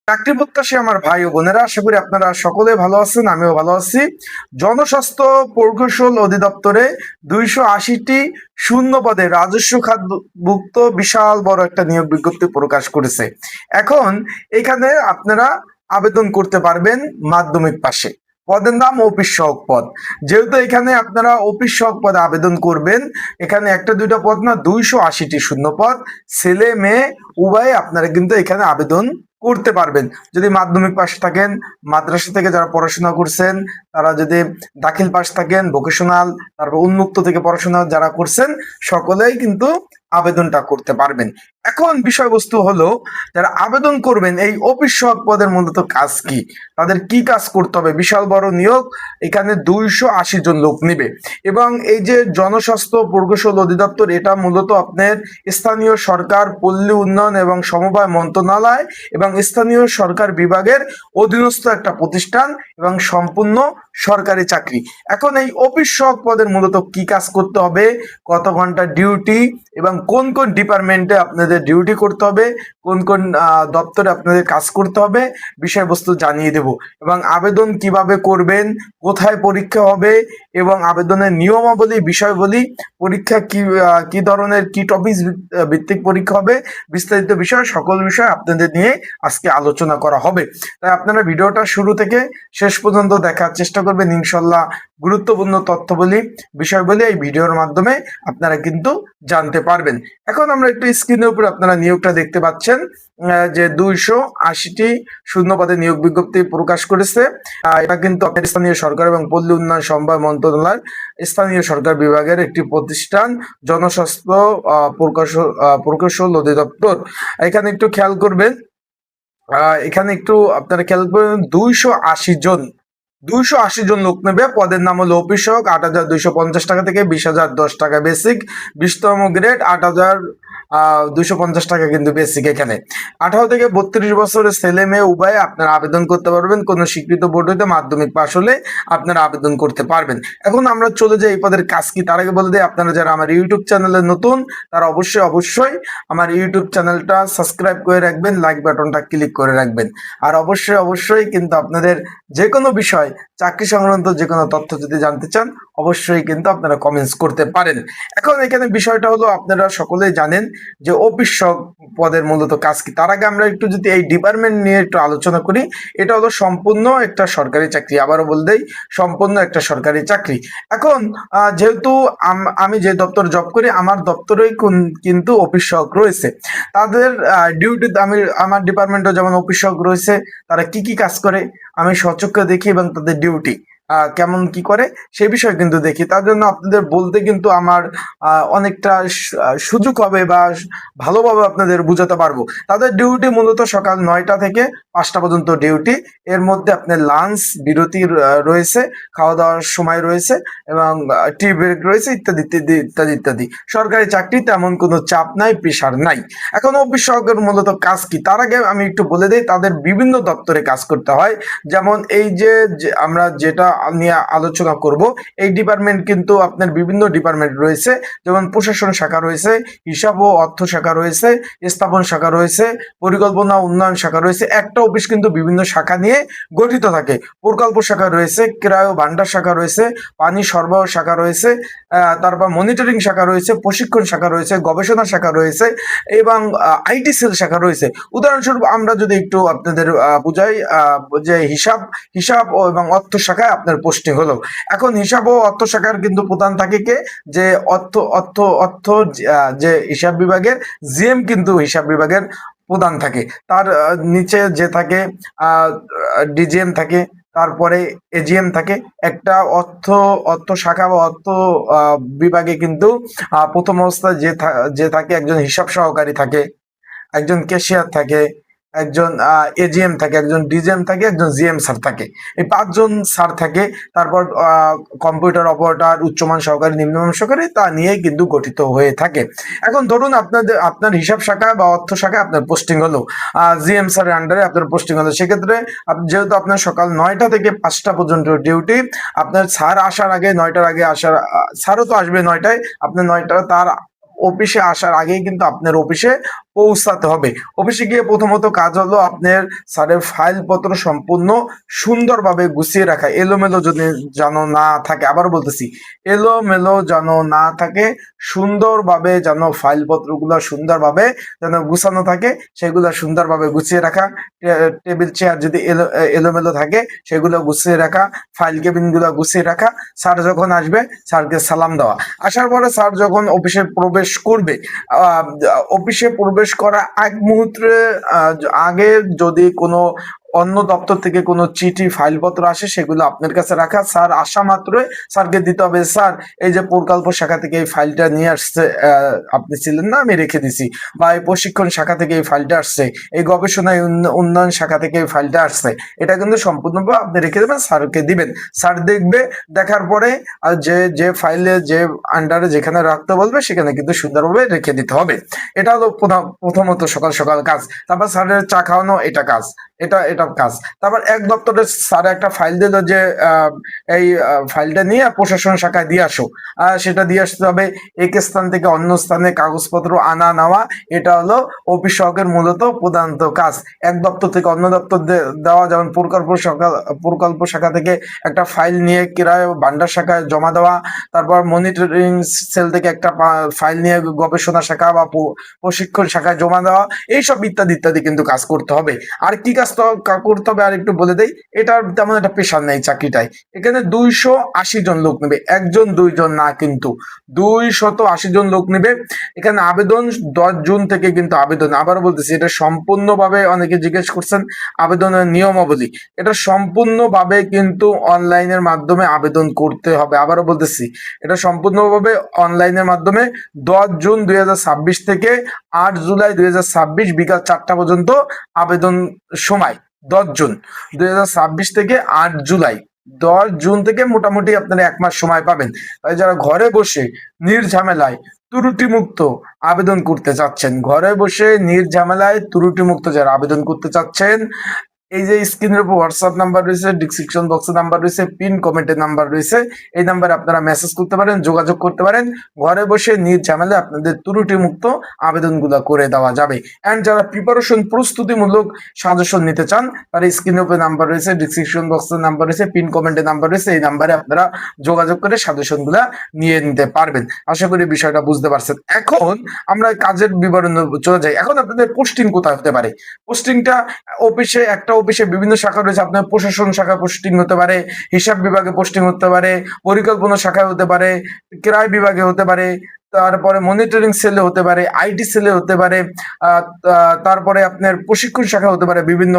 চাকরি প্রত্যাশী আমার ভাই ও বোনেরা, আশা করি আপনারা সকলে ভালো আছেন, আমিও ভালো আছি। জনস্বাস্থ্য প্রকৌশল অধিদপ্তরে 280টি শূন্য পদে রাজস্ব খাতভুক্ত বিশাল বড় একটা নিয়োগ বিজ্ঞপ্তি প্রকাশ করেছে। এখন এখানে আপনারা আবেদন করতে পারবেন মাধ্যমিক পাশে। পদের নাম অফিস সহক পদ। যেহেতু এখানে আপনারা অফিস সহক পদে আবেদন করবেন, এখানে একটা দুইটা পদ না, 280টি শূন্য পদ, ছেলে মেয়ে উভয়ে আপনারা কিন্তু এখানে আবেদন করতে পারবেন। যদি মাধ্যমিক পাশ থাকেন, মাদ্রাসা থেকে যারা পড়াশোনা করছেন, তারা যদি দাখিল পাশ থাকেন, ভোকেশনাল, তারপর উন্মুক্ত থেকে পড়াশোনা যারা করছেন, সকলেই কিন্তু আবেদনটা করতে পারবেন। এখন বিষয়বস্তু হলো, যারা আবেদন করবেন এই অফিস সহায়ক পদের মূলত কাজ কি, তাদের কি কাজ করতে হবে। বিশাল বড় নিয়োগ, এখানে 280 জন লোক নিবে। এবং এই যে জনস্বাস্থ্য প্রকৌশল অধিদপ্তর, এটা মূলত আপনার স্থানীয় সরকার, পল্লী উন্নয়ন এবং সমবায় মন্ত্রণালয় এবং স্থানীয় সরকার বিভাগের অধীনস্থ একটা প্রতিষ্ঠান এবং সম্পূর্ণ সরকারি চাকরি। এখন এই অফিস সহায়ক পদের মূলত কি কাজ করতে হবে, কত ঘন্টা ডিউটি এবং কোন কোন ডিপার্টমেন্টে আপনাদের ডিউটি করতে হবে, কোন কোন দপ্তরে আপনাদের কাজ করতে হবে, বিষয়বস্তু জানিয়ে দেব। এবং আবেদন কিভাবে করবেন, কোথায় পরীক্ষা হবে এবং আবেদনের নিয়মাবলী, বিষয়বলী, পরীক্ষা কি ধরনের, কি টপিক ভিত্তিক পরীক্ষা হবে, বিস্তারিত বিষয়, সকল বিষয় আপনাদের নিয়ে আজকে আলোচনা করা হবে। তাই আপনারা ভিডিওটা শুরু থেকে শেষ পর্যন্ত দেখার চেষ্টা করবেন। ইনশাল্লাহ গুরুত্বপূর্ণ তথ্যবলী, বিষয়বলী এই ভিডিওর মাধ্যমে আপনারা কিন্তু জানতে পারবেন। এখন আমরা একটু স্ক্রিনের উপর আপনারা নিয়োগটা দেখতে পাচ্ছেন যে 280টি শূন্য পদে নিয়োগ বিজ্ঞপ্তি প্রকাশ করেছে। এটা কিন্তু আপনার স্থানীয় সরকার এবং পল্লী উন্নয়ন সমবায় মন্ত্রণালয় স্থানীয় সরকার বিভাগের একটি প্রতিষ্ঠান, জনস্বাস্থ্য প্রকৌশল অধিদপ্তর। এখানে একটু খেয়াল করবেন, এখানে একটু আপনারা খেয়াল করবেন, 280 জন লোক নেবে। পদের নাম হলো অফিস সহায়ক, 8,250 টাকা থেকে 20,010 টাকা বেসিক, 20তম গ্রেড 8,250 টাকা কিন্তু বেসিক। এখানে 18 থেকে 32 বছরের ছেলে মেয়ে উভয়ে আপনারা আবেদন করতে পারবেন। কোনো স্বীকৃত বোর্ড হইতে মাধ্যমিক পাশ হলে আপনারা আবেদন করতে পারবেন। এখন আমরা চলে যাই এই পদের কাজ কি। তার আগে বলে দিই, আপনারা যারা আমার ইউটিউব চ্যানেলে নতুন, তারা অবশ্যই আমার ইউটিউব চ্যানেলটা সাবস্ক্রাইব করে রাখবেন, লাইক বাটনটা ক্লিক করে রাখবেন। আর অবশ্যই কিন্তু আপনাদের যে কোনো বিষয়, চাকরি সংক্রান্ত যে কোনো তথ্য যদি জানতে চান, অবশ্যই কিন্তু আপনারা কমেন্টস করতে পারেন। এখন এখানে বিষয়টা হলো, আপনারা সকলেই জানেন যে অফিস সহায়ক পদের মূলত কাজ কি। তার আগে আমরা একটু যদি এই ডিপার্টমেন্ট নিয়ে একটু আলোচনা করি। এটা হলো সম্পূর্ণ একটা সরকারি চাকরি, আবারও বলে দেই, সম্পূর্ণ একটা সরকারি চাকরি। এখন যেহেতু আমি যে দপ্তর জব করি, আমার দপ্তরেই কিন্তু অফিস সহায়ক রয়েছে। তাদের ডিউটিতে আমার ডিপার্টমেন্টও যেমন অফিস সহায়ক রয়েছে, তারা কি কাজ করে আমি সচক্ষে দেখি এবং তাদের ডিউটি কেমন কি করে সে বিষয়ে কিন্তু দেখি। তার জন্য আপনাদের বলতে কিন্তু আমার অনেকটা সুযোগ হবে বা ভালোভাবে আপনাদের বুঝাতে পারবো। তাদের ডিউটি মূলত সকাল 9টা থেকে 5টা পর্যন্ত ডিউটি। এর মধ্যে আপনার লাঞ্চ বিরতি রয়েছে, খাওয়া দাওয়ার সময় রয়েছে এবং টি ব্রেক রয়েছে, ইত্যাদি ইত্যাদি ইত্যাদি ইত্যাদি। সরকারি চাকরি, তেমন কোনো চাপ নাই, প্রেশার নাই। এখন অফিস সহায়কের মূলত কাজ কি, তার আগে আমি একটু বলে দিই, তাদের বিভিন্ন দপ্তরে কাজ করতে হয়। যেমন এই যে আমরা যেটা নিয়ে আলোচনা করব, এই ডিপার্টমেন্ট কিন্তু আপনার বিভিন্ন ডিপার্টমেন্ট রয়েছে। যেমন প্রশাসন শাখা রয়েছে, হিসাব ও অর্থ শাখা রয়েছে, স্থাপন শাখা রয়েছে, পরিকল্পনা উন্নয়ন শাখা রয়েছে। একটা অফিস কিন্তু বিভিন্ন শাখা নিয়ে গঠিত থাকে। প্রকল্প শাখা রয়েছে, ক্রয় ও ভান্ডার শাখা রয়েছে, পানি সরবরাহ শাখা রয়েছে, তারপর মনিটরিং শাখা রয়েছে, প্রশিক্ষণ শাখা রয়েছে, গবেষণা শাখা রয়েছে এবং আইটি সেল শাখা রয়েছে। উদাহরণস্বরূপ আমরা যদি একটু আপনাদের বুঝাই, যে হিসাব এবং অর্থ শাখায় আপনার পোস্টিং হলো। এখন হিসাব ও অর্থ শাখার কিন্তু প্রধান থাকে কে, যে অর্থ যে হিসাব বিভাগের জিএম কিন্তু হিসাব বিভাগের প্রধান থাকে। তার নিচে যে থাকে ডিজিএম থাকে, তারপরে এজিএম থাকে। একটা অর্থ শাখা বা অর্থ বিভাগে কিন্তু প্রথম অবস্থায় যে থাকে একজন হিসাব সহকারী থাকে, একজন ক্যাশিয়ার থাকে, একজন এজিএম থাকে, একজন ডিজিএম থাকে, একজন জিএম স্যার থাকে। এই 5জন স্যার থাকে। তারপর কম্পিউটার অপারেটর, উচ্চমান সহকারী, নিম্নমান সহকারী, তা নিয়েই কিন্তু গঠিত হয়ে থাকে। এখন ধরুন আপনার হিসাব শাখা বা অর্থ শাখায় আপনার পোস্টিং হলো, জিএম স্যারের আন্ডারে আপনার পোস্টিং হলো। সেক্ষেত্রে যেহেতু আপনার সকাল 9টা থেকে 5টা পর্যন্ত ডিউটি, আপনার স্যার আসার আগে, 9টার আগে স্যারও তো আসবে 9টায়, আপনার 9টা তার অফিসে আসার আগেই কিন্তু আপনার অফিসে পৌঁছাতে হবে। অফিসে গিয়ে প্রথমত কাজ হলো আপনার স্যারের ফাইলপত্র সম্পূর্ণ সুন্দরভাবে গুছিয়ে রাখা, এলোমেলো যদি যেন না থাকে, আবার বলতেছি এলোমেলো যেন না থাকে, সুন্দরভাবে যেন ফাইলপত্রগুলো সুন্দরভাবে যেন গুছানো থাকে, সেগুলো সুন্দরভাবে গুছিয়ে রাখা। টেবিল চেয়ার যদি এলোমেলো থাকে সেগুলো গুছিয়ে রাখা, ফাইল কেবিন গুলো গুছিয়ে রাখা। স্যার যখন আসবে স্যারকে সালাম দেওয়া। আসার পরে স্যার যখন অফিসে প্রবেশ করবে, অফিসে প্রবেশ করা এক মুহূর্তে আগে যদি কোনো অন্য দপ্তর থেকে কোনো চিঠি ফাইলপত্র আসে সেগুলো আপনার কাছে রাখা। স্যার আসা মাত্রই স্যারকে দিতে হবে, স্যার এই যে প্রকল্প শাখা থেকে এই ফাইলটা নিয়ে আসছে, আপনি ছিলেন না, আমি রেখে দিছি। বা এই প্রশিক্ষণ শাখা থেকে এই ফাইলটা আসছে, এই গবেষণা উন্নয়ন শাখা থেকে এই ফাইলটা আসছে, এটা কিন্তু সম্পূর্ণভাবে আপনি রেখে দেবেন, স্যারকে দিবেন। স্যার দেখবে, দেখার পরে যে যে ফাইলে যে আন্ডারে যেখানে রাখতে বলবে সেখানে কিন্তু সুন্দরভাবে রেখে দিতে হবে। এটা হলো প্রথমত সকাল সকাল কাজ। তারপর স্যারের চা খাওয়ানো, এটা কাজ, এটা কাজ। তারপর এক দপ্তরে স্যার একটা ফাইল দিল যে এই ফাইলটা নিয়ে প্রশাসন শাখায় দিয়ে আসো, সেটা দিয়ে আসতে হবে। এক স্থান থেকে অন্য স্থানে কাগজপত্র আনা নেওয়া, এটা হলো অফিস সহকের মূলত প্রধানত কাজ। এক দপ্তর থেকে অন্য দপ্তর দেওয়া, যেমন প্রকল্প শাখা থেকে একটা ফাইল নিয়ে ক্রয় ভান্ডার শাখায় জমা দেওয়া, তারপর মনিটরিং সেল থেকে একটা ফাইল নিয়ে গবেষণা শাখা বা প্রশিক্ষণ শাখায় জমা দেওয়া, এইসব ইত্যাদি ইত্যাদি কিন্তু কাজ করতে হবে। আর কি কাজ করতে হবে আর একটু বলে দেই, এটার তেমন একটা প্রেশার নেই চাকরিটায়। এখানে 280 জন লোক নেবে, একজন দুইজন না, কিন্তু 280 জন লোক নেবে। এখানে আবেদন 10 জুন থেকে কিন্তু আবেদন, আবার বলতেছি এটা সম্পূর্ণভাবে, অনেকে জিজ্ঞেস করছেন আবেদনের নিয়মাবলী, এটা সম্পূর্ণভাবে কিন্তু অনলাইনের মাধ্যমে আবেদন করতে হবে। আবারও বলতেছি এটা সম্পূর্ণভাবে অনলাইনের মাধ্যমে। 10 জুন 2026 থেকে 8 জুলাই 2026 বিকাল 4টা পর্যন্ত আবেদন সময়। 10 জুন 2026 থেকে 8 জুলাই, 10 জুন থেকে মোটামুটি আপনারা 1 মাস সময় পাবেন। তাই যারা ঘরে বসে নির্ঝামেলায় ত্রুটিমুক্ত আবেদন করতে চাচ্ছেন, ঘরে বসে নির্ঝামেলায় ত্রুটিমুক্ত যারা আবেদন করতে চাচ্ছেন, এই যে স্ক্রিনের উপর হোয়াটসঅ্যাপ নাম্বার রয়েছে, ডিসক্রিপশন বক্সে নাম্বার রয়েছে, পিন কমেন্টের নাম্বার রয়েছে, এই নাম্বারে আপনারা মেসেজ করতে পারেন, যোগাযোগ করতে পারেন। ঘরে বসে নির্ঝামেলায় আপনাদের ত্রুটিমুক্ত আবেদনগুলো করে দেওয়া যাবে। অ্যান্ড যারা প্রিপারেশন প্রস্তুতিমূলক সাজেশন নিতে চান, তারা স্ক্রিনের উপরে নাম্বার রয়েছে, ডিসক্রিপশন বক্সের নাম্বার রয়েছে, পিন কমেন্টের নাম্বার রয়েছে, এই নাম্বারে আপনারা যোগাযোগ করে সাজেশনগুলো নিয়ে নিতে পারবেন। আশা করি বিষয়টা বুঝতে পারছেন। এখন আমরা কাজের বিবরণে চলে যাই। এখন আপনাদের পোস্টিং কোথায় হতে পারে? পোস্টিংটা অফিসে, একটা অফিসে বিভিন্ন শাখা রয়েছে। আপনার প্রশাসন শাখা পোস্টিং হতে পারে, হিসাব বিভাগে পোস্টিং হতে পারে, পরিকল্পনা শাখায় হতে পারে, ক্রয় বিভাগে হতে পারে, তারপরে মনিটরিং সেলে হতে পারে, আইটি সেলে হতে পারে, তারপরে আপনার প্রশিক্ষণ শাখা হতে পারে, বিভিন্ন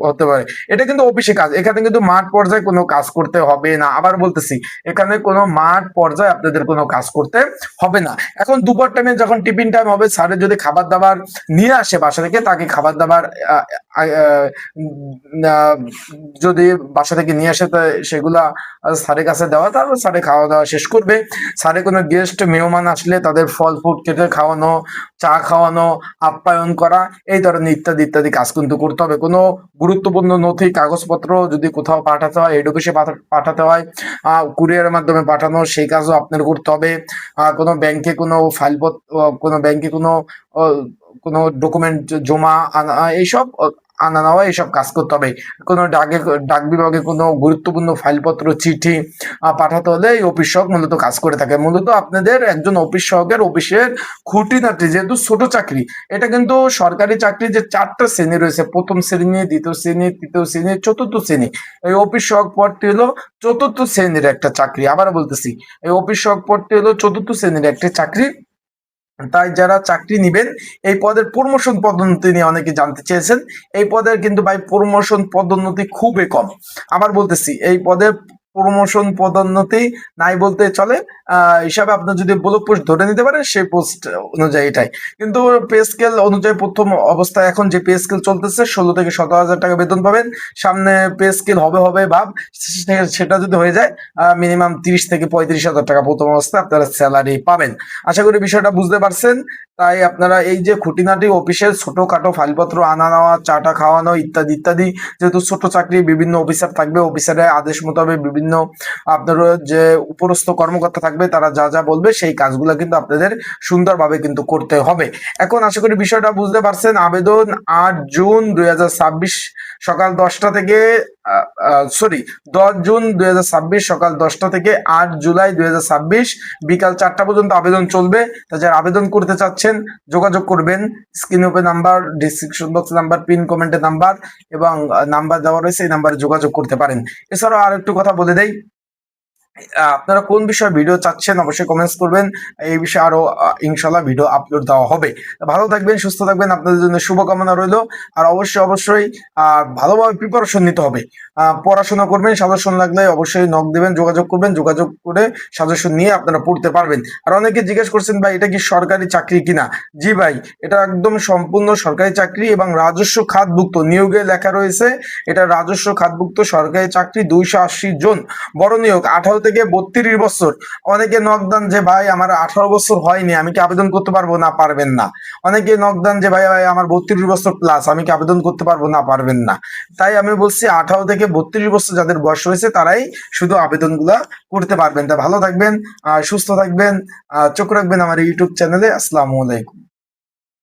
হতে পারে। এটা কিন্তু অফিসে কাজ, এখানে কিন্তু মাঠ পর্যায়ে কোনো কাজ করতে হবে না। আবার বলতেছি এখানে কোনো মাঠ পর্যায়ে আপনাদের কোনো কাজ করতে হবে না। এখন দুপুর টাইমে যখন টিফিন টাইম হবে, স্যারের যদি খাবার দাবার নিয়ে আসে বাসা থেকে, তাকে খাবার দাবার যদি বাসা থেকে নিয়ে আসে সেগুলা স্যারের কাছে দেওয়া, তারপর স্যারে খাওয়া দাওয়া শেষ করবে। স্যারে কোনো গেস্ট মেহমান আসলে তাদের ফল ফ্রুট কেটে খাওয়ানো, চা খাওয়ানো, আপ্যায়ন করা, এই ধরনের ইত্যাদি ইত্যাদি কাজ কিন্তু করতে হবে। কোনো গুরুত্বপূর্ণ নথি কাগজপত্র যদি কোথাও পাঠাতে হয়, হেড অফিসে পাঠাতে হয়, কুরিয়ারের মাধ্যমে পাঠানো, সেই কাজও আপনার করতে হবে। কোনো ব্যাংকে কোনো কোনো ব্যাংকে কোনো ডকুমেন্ট জমা আনা, এইসব আনা নেওয়া, এইসব কাজ করতে হবে। কোনো ডাক বিভাগে কোনো গুরুত্বপূর্ণ ফাইলপত্র চিঠি পাঠাতে হলে এই অফিস সহক মূলত কাজ করে থাকে। মূলত আপনাদের একজন অফিস সহকের অফিসের খুঁটিনাটি, যেহেতু ছোট চাকরি, এটা কিন্তু সরকারি চাকরি যে 4টা শ্রেণী রয়েছে, প্রথম শ্রেণী, দ্বিতীয় শ্রেণী, তৃতীয় শ্রেণী, চতুর্থ শ্রেণী। এই অফিস সহক পদটি হলো চতুর্থ শ্রেণীর একটা চাকরি। আবার বলতেছি এই অফিস সহক পদটি হলো চতুর্থ শ্রেণীর একটা চাকরি। তাই যারা চাকরি নিবেন, এই পদের প্রমোশন পদোন্নতি নিয়ে অনেকে জানতে চেয়েছেন। এই পদের কিন্তু ভাই প্রমোশন পদোন্নতি খুবই কম। আবার বলতেছি এই পদের প্রমোশন পদোন্নতি নাই বলতে চলে। হিসাবে আপনার যদি ব্লক পোস্ট ধরে নিতে পারেন সেই পোস্ট অনুযায়ী এটাই, কিন্তু পে স্কেল অনুযায়ী প্রথম অবস্থায় এখন যে পে স্কেল চলতেছে 16 থেকে 17,000 টাকা বেতন পাবেন। সামনে পে স্কেল হবে ভাব, সেটা যদি হয়ে যায় মিনিমাম 30 থেকে 35,000 টাকা প্রথম অবস্থায় আপনারা স্যালারি পাবেন। আশা করি বিষয়টা বুঝতে পারছেন। তাই আপনারা এই যে খুঁটিনাটি অফিসের ছোটখাটো ফাইলপত্র আনা নেওয়া, চাটা খাওয়ানো ইত্যাদি ইত্যাদি, যেহেতু ছোট চাকরি বিভিন্ন অফিসার থাকবে, অফিসারের আদেশ মোতাবেক বিভিন্ন আপনার যে উপরস্থ কর্মকর্তা থাকবে তারা যা যা বলবে সেই কাজগুলো কিন্তু আপনাদের সুন্দরভাবে কিন্তু করতে হবে। এখন আশা করি বিষয়টা বুঝতে পারছেন। আবেদন 8 জুন 2026 সকাল 10টা থেকে সরি 10 জুন 2026 সকাল 10টা থেকে 8 জুলাই 2026 বিকাল 4টা পর্যন্ত আবেদন চলবে। তা যারা আবেদন করতে চাচ্ছেন যোগাযোগ করবেন। স্ক্রিনে উপরে নাম্বার, ডিসক্রিপশন বক্সে নাম্বার, পিন কমেন্টে নাম্বার এবং নাম্বার দেওয়া রয়েছে, এই নাম্বারে যোগাযোগ করতে পারেন। এছাড়াও আর একটু কথা বলে দেই, আপনারা কোন বিষয়ে ভিডিও চাচ্ছেন অবশ্যই কমেন্টস করবেন। এই বিষয়ে আরো ইনশাল্লাহ ভিডিও আপলোড দেওয়া হবে। ভালো থাকবেন, সুস্থ থাকবেন, আপনাদের জন্য শুভকামনা রইল। আর অবশ্যই ভালোভাবে প্রিপারেশন নিতে হবে, পড়াশোনা করবেন। সাজেশন লাগলে অবশ্যই নক দেবেন, যোগাযোগ করবেন, যোগাযোগ করে সাজেশন নিয়ে আপনারা পড়তে পারবেন। আর অনেকে জিজ্ঞেস করছেন ভাই এটা কি সরকারি চাকরি কিনা? জি ভাই, এটা একদম সম্পূর্ণ সরকারি চাকরি এবং রাজস্ব খাতভুক্ত, নিয়োগে লেখা রয়েছে এটা রাজস্ব খাতভুক্ত সরকারি চাকরি। 280 জন, বড় নিয়োগ, 18 থেকে 32 বছর। অনেকে নকদান যে ভাই আমার 18 বছর হয়নি, আমি কি আবেদন করতে পারবো? না, পারবেন না। অনেকে নকদান যে ভাই আমার 32 বছর প্লাস, আমি কি আবেদন করতে পারবো? না, পারবেন না। তাই আমি বলছি 18 থেকে 32 বছর যাদের বয়স হয়েছে তারাই শুধু আবেদনগুলা করতে পারবেন। তা ভালো থাকবেন, সুস্থ থাকবেন, চোখ রাখবেন আমার ইউটিউব চ্যানেলে। আসসালামু আলাইকুম।